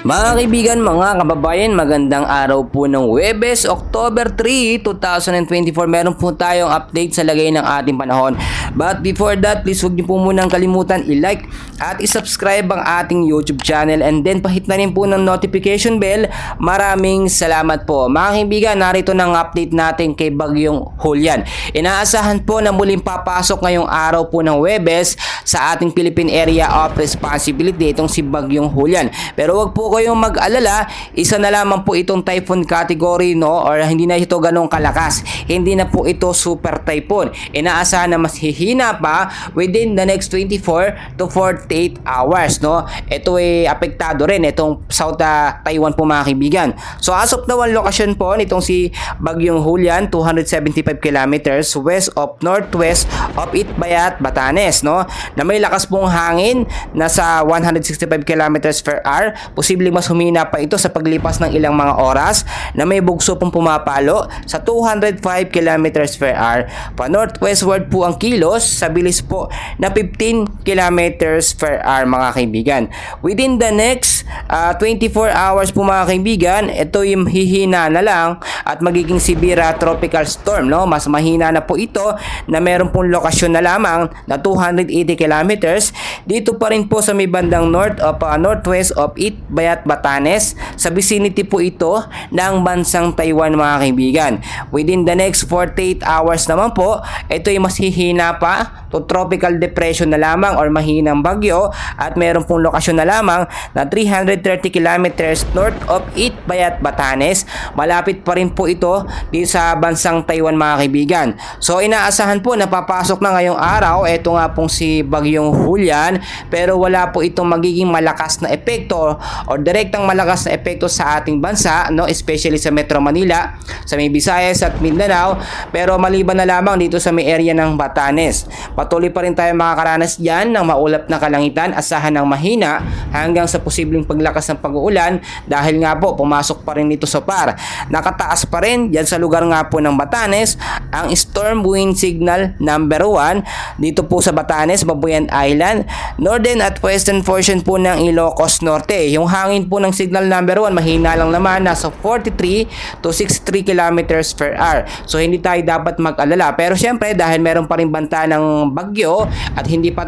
Mga kaibigan, mga kababayan, magandang araw po ng Huwebes, October 3, 2024. Meron po tayong update sa lagay ng ating panahon. But before that, please huwag niyo po munang kalimutan i-like at i-subscribe ang ating YouTube channel and then pahit na rin po ng notification bell. Maraming salamat po. Mga kaibigan, narito ng update natin kay Bagyong Julian. Inaasahan po na muling papasok ngayong araw po ng Huwebes sa ating Philippine Area of Responsibility itong si Bagyong Julian. Pero wag po kayong mag-alala, isa na lamang po itong typhoon category, no, or hindi na ito ganong kalakas. Hindi na po ito super typhoon. Inaasahan na mas hihina pa within the next 24 to 48 hours, no. Ito ay apektado rin itong South Taiwan po mga kaibigan. So as of now, lokasyon po nitong si Bagyong Julian, 275 kilometers west of northwest of Itbayat, Batanes, no, na may lakas pong hangin nasa 165 kilometers per hour. Posibleng mas humina pa ito sa paglipas ng ilang mga oras na may bugso pong pumapalo sa 205 kilometers per hour. Pa northwestward po ang kilos sa bilis po na 15 kilometers per hour mga kaibigan. Within the next 24 hours po mga kaibigan, ito yung hihina na lang at magiging severe tropical storm, no? Mas mahina na po ito na meron pong lokasyon na lamang na 280 kilometers dito pa rin po sa may bandang northwest of Itbayat, Batanes. Sa vicinity po ito ng bansang Taiwan mga kaibigan. Within the next 48 hours naman po, ito ay mas hihina pa to tropical depression na lamang or mahinang bagyo at meron pong lokasyon na lamang na 330 kilometers north of Itbayat, Batanes. Malapit pa rin po ito dito sa bansang Taiwan mga kaibigan. So inaasahan po na papasok na ngayong araw ito nga pong si Bagyong Julian, pero wala po itong magiging malakas na epekto o direktang malakas na epekto sa ating bansa, no, especially sa Metro Manila, sa may Visayas at Mindanao, pero maliban na lamang dito sa may area ng Batanes. Patuloy pa rin tayo makakaranas diyan ng maulap na kalangitan, asahan ng mahina hanggang sa posibleng paglakas ng pag-uulan dahil nga po pumasok pa rin ito sa par. Nakataas pa rin diyan sa lugar nga po ng Batanes ang storm wind signal number 1 dito po sa Batanes, Babuyan Island, northern at western portion po ng Ilocos Norte. Yung hangin po ng signal number 1 mahina lang naman, nasa 43 to 63 kilometers per hour. So hindi tayo dapat mag-alala. Pero syempre dahil meron pa rin banta ng bagyo at hindi pa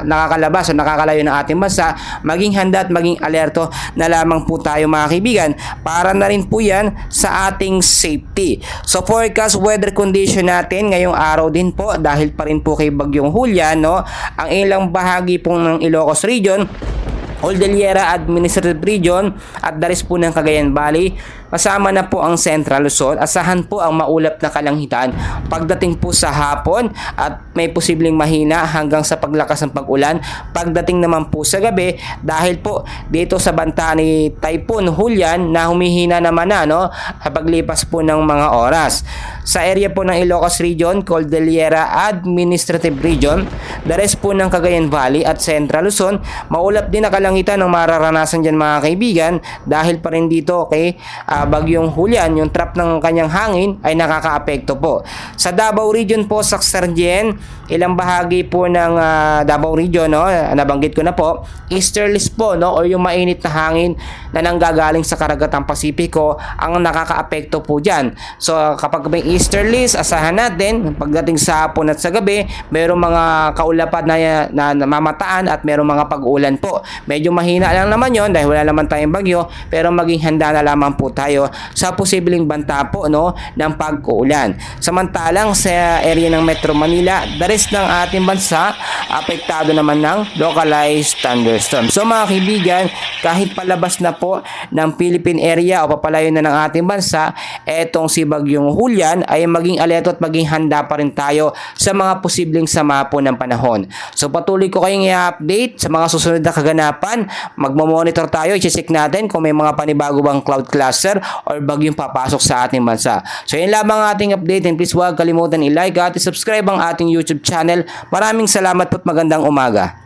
nakakalabas o nakakalayo ng ating bansa, maging handa at maging alerto na lamang po tayo mga kaibigan para na rin po yan sa ating safety. So forecast weather condition natin ngayong araw din po dahil pa rin po kay Bagyong Julian, no, ang ilang bahagi po ng Ilocos Region, Cordillera Administrative Region at the rest po ng Cagayan Valley, kasama na po ang Central Luzon. Asahan po ang maulap na kalangitan pagdating po sa hapon at may posibleng mahina hanggang sa paglakas ng pag-ulan pagdating naman po sa gabi dahil po dito sa banta ni Typhoon Julian na humihina naman na, no, sa paglipas po ng mga oras. Sa area po ng Ilocos Region, Cordillera Administrative Region, the rest po ng Cagayan Valley at Central Luzon, maulap din na kalangitan ang mararanasan dyan mga kaibigan dahil pa rin dito kay Bagyong Julian, yung trap ng kanyang hangin ay nakakaapekto po. Sa Davao Region po, Sacsargien, ilang bahagi po ng Davao Region, no, nabanggit ko na po, easterlies po, no, or yung mainit na hangin na nanggagaling sa Karagatang Pasipiko ang nakakaapekto po dyan. So kapag may easterlies, asahan natin pagdating sa hapon at sa gabi, mayroong mga kaulapan na namamataan at mayroong mga pag-ulan po. Medyo mahina lang naman yon dahil wala naman tayong bagyo, pero maging handa na lamang po tayo sa posibleng banta po, no, ng pag-uulan. Samantalang sa area ng Metro Manila, the rest ng ating bansa apektado naman ng localized thunderstorm. So mga kaibigan, kahit palabas na po ng Philippine area o papalayo na ng ating bansa, etong si Bagyong Julian ay maging alerto at maging handa pa rin tayo sa mga posibleng sama po ng panahon. So patuloy ko kayong i-update sa mga susunod na kaganapan. Magmo-monitor tayo, i-check natin kung may mga panibago bang cloud cluster or bagyong papasok sa ating bansa. So yun lamang ating update, and please huwag kalimutan i-like at i-subscribe ang ating YouTube channel. Maraming salamat po at magandang umaga.